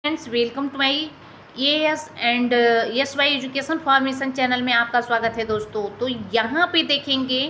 Friends, welcome to my AS and S Y education formation channel में आपका स्वागत है दोस्तों। तो यहाँ पे देखेंगे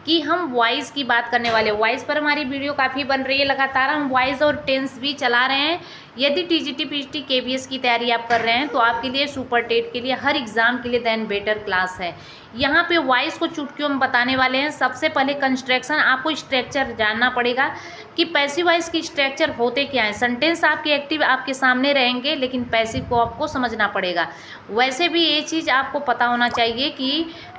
कि हम वॉइस की बात करने वाले हैं। वॉइस पर हमारी वीडियो काफ़ी बन रही है, लगातार हम वॉइस और टेंस भी चला रहे हैं। यदि टीजीटी पीजीटी केवीएस की तैयारी आप कर रहे हैं तो आपके लिए सुपर टेट के लिए हर एग्ज़ाम के लिए देन बेटर क्लास है। यहाँ पे वॉइस को चुटकियों में बताने वाले हैं। सबसे पहले कंस्ट्रक्शन, आपको स्ट्रक्चर जानना पड़ेगा कि पैसिव वॉइस की स्ट्रक्चर होते क्या है। सेंटेंस आपके एक्टिव आपके सामने रहेंगे, लेकिन पैसिव को आपको समझना पड़ेगा। वैसे भी ये चीज़ आपको पता होना चाहिए कि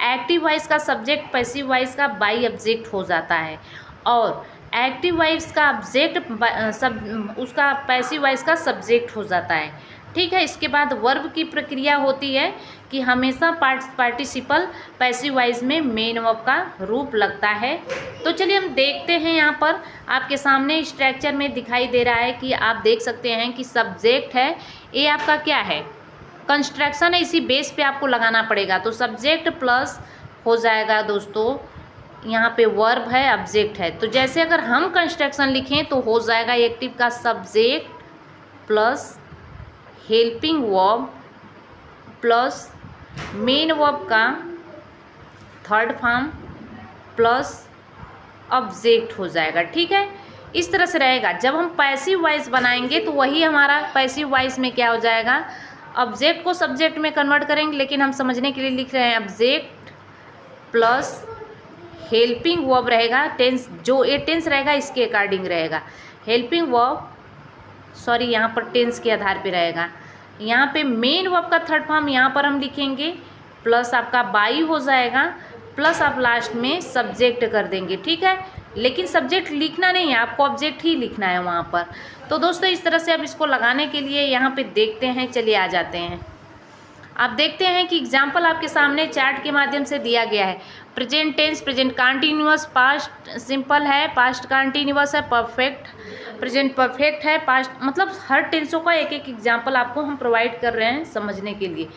एक्टिव वॉइस का सब्जेक्ट पैसिव वॉइस का बाई ऑब्जेक्ट हो जाता है, और एक्टिव वॉइस का ऑब्जेक्ट उसका पैसिव वॉइस का सब्जेक्ट हो जाता है। ठीक है। इसके बाद वर्ब की प्रक्रिया होती है कि हमेशा पार्टिसिपल पैसिव वॉइस में मेन वर्ब का रूप लगता है। तो चलिए हम देखते हैं। यहाँ पर आपके सामने स्ट्रक्चर में दिखाई दे रहा है कि आप देख सकते हैं कि सब्जेक्ट है, ये आपका क्या है, कंस्ट्रक्शन है, इसी बेस पे आपको लगाना पड़ेगा। तो सब्जेक्ट प्लस हो जाएगा दोस्तों, यहाँ पे वर्ब है, ऑब्जेक्ट है। तो जैसे अगर हम कंस्ट्रक्शन लिखें तो हो जाएगा एक्टिव का subject plus helping verb plus main verb का थर्ड फॉर्म प्लस ऑब्जेक्ट हो जाएगा। ठीक है, इस तरह से रहेगा। जब हम पैसिव वॉइस बनाएंगे तो वही हमारा पैसिव वॉइस में क्या हो जाएगा, ऑब्जेक्ट को सब्जेक्ट में कन्वर्ट करेंगे, लेकिन हम समझने के लिए लिख रहे हैं ऑब्जेक्ट प्लस हेल्पिंग वर्ब रहेगा। टेंस जो ये टेंस रहेगा इसके अकॉर्डिंग रहेगा। हेल्पिंग वर्ब यहाँ पर टेंस के आधार पे रहेगा। यहाँ पे मेन वर्ब का थर्ड फॉर्म यहाँ पर हम लिखेंगे, प्लस आपका बाई हो जाएगा, प्लस आप लास्ट में सब्जेक्ट कर देंगे। ठीक है, लेकिन सब्जेक्ट लिखना नहीं है, आपको ऑब्जेक्ट ही लिखना है वहाँ पर। तो दोस्तों इस तरह से अब इसको लगाने के लिए यहाँ पे देखते हैं। चलिए आ जाते हैं। आप देखते हैं कि एग्जाम्पल आपके सामने चार्ट के माध्यम से दिया गया है। Present tense, present continuous, past simple है, पास्ट कंटिन्यूअस है, परफेक्ट, प्रेजेंट परफेक्ट है, पास्ट, मतलब हर टेंसों का एक एक एग्जाम्पल आपको हम प्रोवाइड कर रहे हैं समझने के लिए।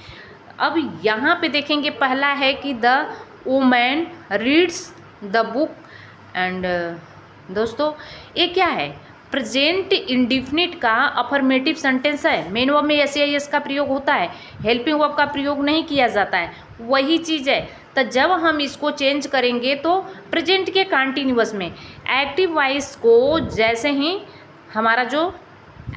अब यहाँ पे देखेंगे, पहला है कि the woman reads the book and दोस्तों ये क्या है, प्रेजेंट इंडिफिनिट का अफर्मेटिव सेंटेंस है। मेन वर्ब में एस या एस का प्रयोग होता है, हेल्पिंग वर्ब का प्रयोग नहीं किया जाता है, वही चीज़ है। तो जब हम इसको चेंज करेंगे तो प्रेजेंट के कंटिन्यूअस में एक्टिव वॉइस को, जैसे ही हमारा जो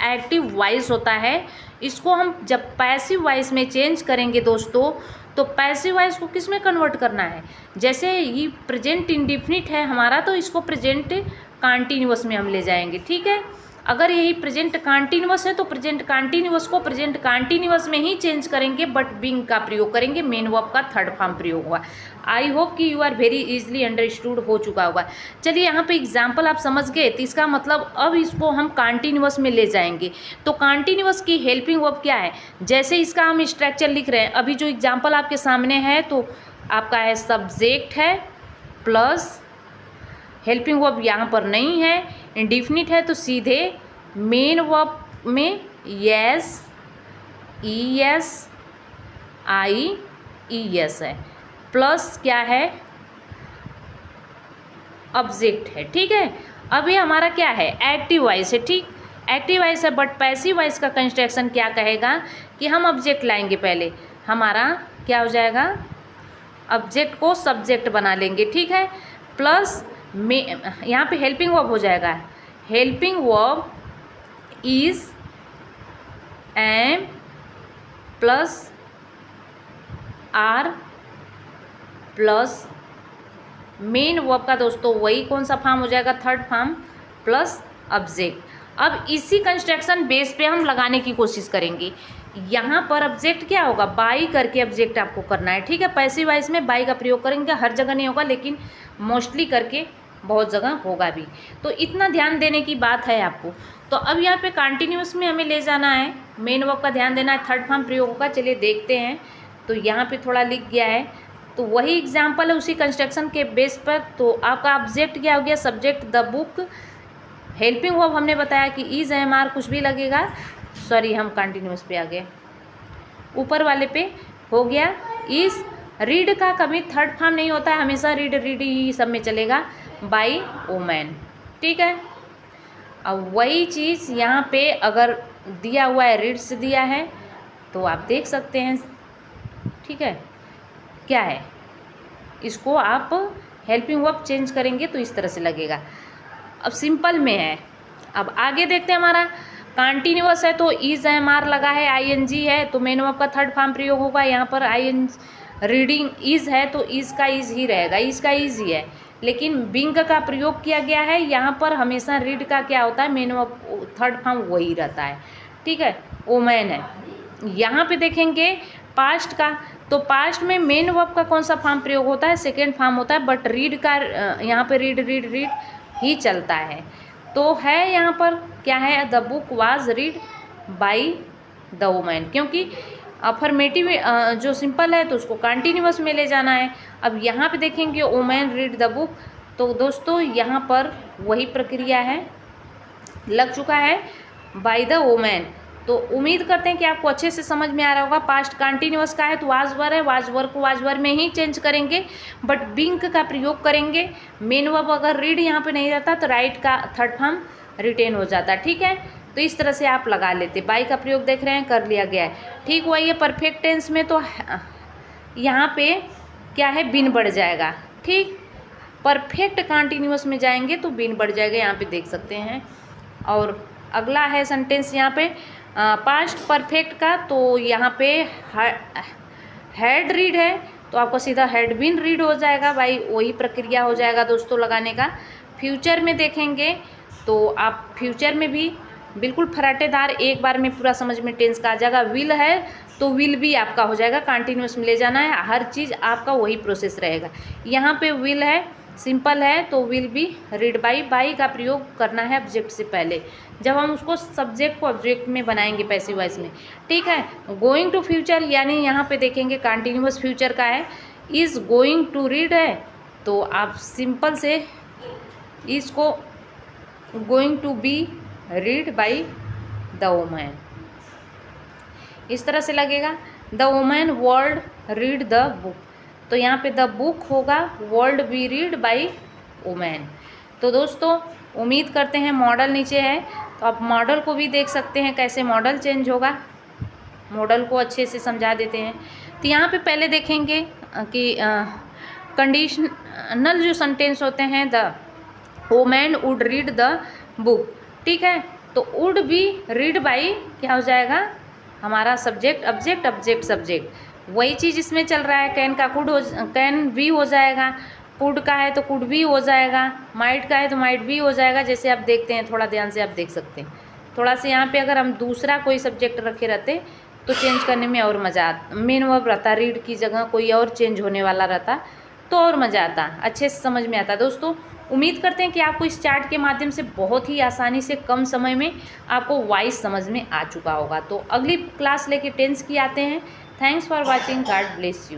एक्टिव वॉइस होता है इसको हम जब पैसिव वॉइस में चेंज करेंगे दोस्तों, तो पैसिव वॉइस को किस में कन्वर्ट करना है। जैसे ये प्रेजेंट इंडिफिनिट है हमारा, तो इसको प्रेजेंट कंटिन्यूअस में हम ले जाएंगे। ठीक है, अगर यही प्रेजेंट कंटिन्यूअस है तो प्रेजेंट कंटिन्यूअस को प्रेजेंट कंटिन्यूअस में ही चेंज करेंगे, बट बिंग का प्रयोग करेंगे, मेन वर्ब का थर्ड फॉर्म प्रयोग हुआ। आई होप कि you are very easily understood हो चुका होगा। चलिए यहाँ पे एग्जाम्पल आप समझ गए, तो इसका मतलब अब इसको हम कंटिन्यूअस में ले जाएंगे। तो कंटिन्यूअस की हेल्पिंग वर्ब क्या है, जैसे इसका हम स्ट्रक्चर लिख रहे हैं, अभी जो एग्जाम्पल आपके सामने है तो आपका है सब्जेक्ट है प्लस हेल्पिंग वर्ब यहाँ पर नहीं है, इंडिफिनिट है, तो सीधे मेन वर्ब में यस, ई एस, आई ई एस है, प्लस क्या है, ऑब्जेक्ट है। ठीक है, अब ये हमारा क्या है, एक्टिव वॉइस है। ठीक, एक्टिव वॉइस है, बट पैसिव वॉइस का कंस्ट्रक्शन क्या कहेगा कि हम ऑब्जेक्ट लाएंगे। पहले हमारा क्या हो जाएगा, ऑब्जेक्ट को सब्जेक्ट बना लेंगे। ठीक है, प्लस में यहाँ पे हेल्पिंग वर्ब हो जाएगा, helping verb is am plus are plus main verb का दोस्तों वही कौन सा फॉर्म हो जाएगा, थर्ड फॉर्म प्लस ऑब्जेक्ट। अब इसी कंस्ट्रक्शन बेस पे हम लगाने की कोशिश करेंगे। यहाँ पर ऑब्जेक्ट क्या होगा, बाई करके ऑब्जेक्ट आपको करना है। ठीक है, पैसिव वॉइस में बाई का प्रयोग करेंगे, हर जगह नहीं होगा लेकिन मोस्टली करके बहुत जगह होगा भी, तो इतना ध्यान देने की बात है आपको। तो अब यहाँ पे कंटिन्यूअस में हमें ले जाना है, मेन वर्ब का ध्यान देना है, थर्ड फॉर्म प्रयोग होगा। चलिए देखते हैं। तो यहाँ पे थोड़ा लिख गया है, तो वही एग्जाम्पल है उसी कंस्ट्रक्शन के बेस पर। तो आपका ऑब्जेक्ट क्या हो गया, subject the book, helping verb हमने बताया कि इज एम आर कुछ भी लगेगा, सॉरी हम कंटिन्यूअस पे आ गए, ऊपर वाले पे हो गया इज। रीड का कभी थर्ड फॉर्म नहीं होता है, हमेशा रीड रीड ही सब में चलेगा, बाई वुमेन। ठीक है, अब वही चीज़ यहाँ पे अगर दिया हुआ है, रीड्स दिया है, तो आप देख सकते हैं, ठीक है। क्या है, इसको आप हेल्पिंग वर्ब चेंज करेंगे तो इस तरह से लगेगा। अब सिंपल में है। अब आगे देखते हैं, हमारा कंटिन्यूअस है तो इज एम आर लगा है, आईएनजी है तो मेन वर्ब का थर्ड फॉर्म प्रयोग होगा। यहाँ पर आईएन रीडिंग इज है तो इज का इज ही रहेगा, इज का इज ही है। लेकिन बिंग का प्रयोग किया गया है, यहाँ पर हमेशा रीड का क्या होता है, मेन वर्ब थर्ड फॉर्म वही रहता है, ठीक है। वोमेन है। यहाँ पे देखेंगे पास्ट का, तो पास्ट में मेन वर्ब का कौन सा फॉर्म प्रयोग होता है, सेकेंड फॉर्म होता है, बट रीड का यहाँ पे रीड रीड रीड ही चलता है। तो है यहाँ पर क्या है, the book was read by the women, क्योंकि अफर्मेटिव जो सिंपल है तो उसको कंटिन्यूअस में ले जाना है। अब यहाँ पे देखेंगे वुमेन रीड द बुक, तो दोस्तों यहाँ पर वही प्रक्रिया है, लग चुका है बाय द वुमेन। तो उम्मीद करते हैं कि आपको अच्छे से समझ में आ रहा होगा। पास्ट कंटिन्यूअस का है तो वाज वर है, वाज वर को वाज वर में ही चेंज करेंगे, बट बिंग का प्रयोग करेंगे। मेन वर्ब अगर रीड यहाँ पे नहीं रहता तो राइट का थर्ड फॉर्म रिटेन हो जाता, ठीक है। तो इस तरह से आप लगा लेते। बाई का प्रयोग देख रहे हैं, कर लिया गया है, ठीक। वही है परफेक्ट टेंस में, तो यहाँ पे क्या है, बिन बढ़ जाएगा, ठीक। परफेक्ट कंटिन्यूअस में जाएंगे तो बिन बढ़ जाएगा, यहाँ पे देख सकते हैं। और अगला है सेंटेंस यहाँ पे पास्ट परफेक्ट का, तो यहाँ पे हैड रीड है तो आपको सीधा हैड बीन रीड हो जाएगा, भाई वही प्रक्रिया हो जाएगा दोस्तों लगाने का। फ्यूचर में देखेंगे तो आप फ्यूचर में भी बिल्कुल फराटेदार एक बार में पूरा समझ में टेंस का आ जाएगा। विल है तो विल भी आपका हो जाएगा, कंटिन्यूअस में ले जाना है, हर चीज़ आपका वही प्रोसेस रहेगा। यहाँ पे विल है, सिंपल है तो will be read by. By का प्रयोग करना है ऑब्जेक्ट से पहले, जब हम उसको सब्जेक्ट को ऑब्जेक्ट में बनाएंगे पैसिव वॉइस में, ठीक है। गोइंग टू फ्यूचर, यानी यहाँ पे देखेंगे कंटिन्यूअस फ्यूचर का है, इज़ गोइंग टू रीड है तो आप सिंपल से इसको going to be read by the women, इस तरह से लगेगा। The women world read the book, तो यहाँ पे द बुक होगा world be read by women. तो दोस्तों उम्मीद करते हैं, मॉडल नीचे है तो आप मॉडल को भी देख सकते हैं, कैसे मॉडल चेंज होगा, मॉडल को अच्छे से समझा देते हैं। तो यहाँ पे पहले देखेंगे कि कंडीशनल जो सेंटेंस होते हैं, the women would read the book, ठीक है। तो वुड बी रीड बाई क्या हो जाएगा, हमारा सब्जेक्ट ऑब्जेक्ट ऑब्जेक्ट सब्जेक्ट, वही चीज़ इसमें चल रहा है। कैन का कुड हो, कैन भी हो जाएगा, कुड का है तो कुड भी हो जाएगा, माइट का है तो माइट भी हो जाएगा। जैसे आप देखते हैं, थोड़ा ध्यान से आप देख सकते हैं, थोड़ा सा यहाँ पे अगर हम दूसरा कोई सब्जेक्ट रखे रहते तो चेंज करने में और मज़ा आता, मेन वर्ब रहता, रीड की जगह कोई और चेंज होने वाला रहता तो और मज़ा आता, अच्छे से समझ में आता। दोस्तों उम्मीद करते हैं कि आपको इस चार्ट के माध्यम से बहुत ही आसानी से कम समय में आपको वॉइस समझ में आ चुका होगा। तो अगली क्लास लेके टेंस की आते हैं। Thanks for watching, God bless you.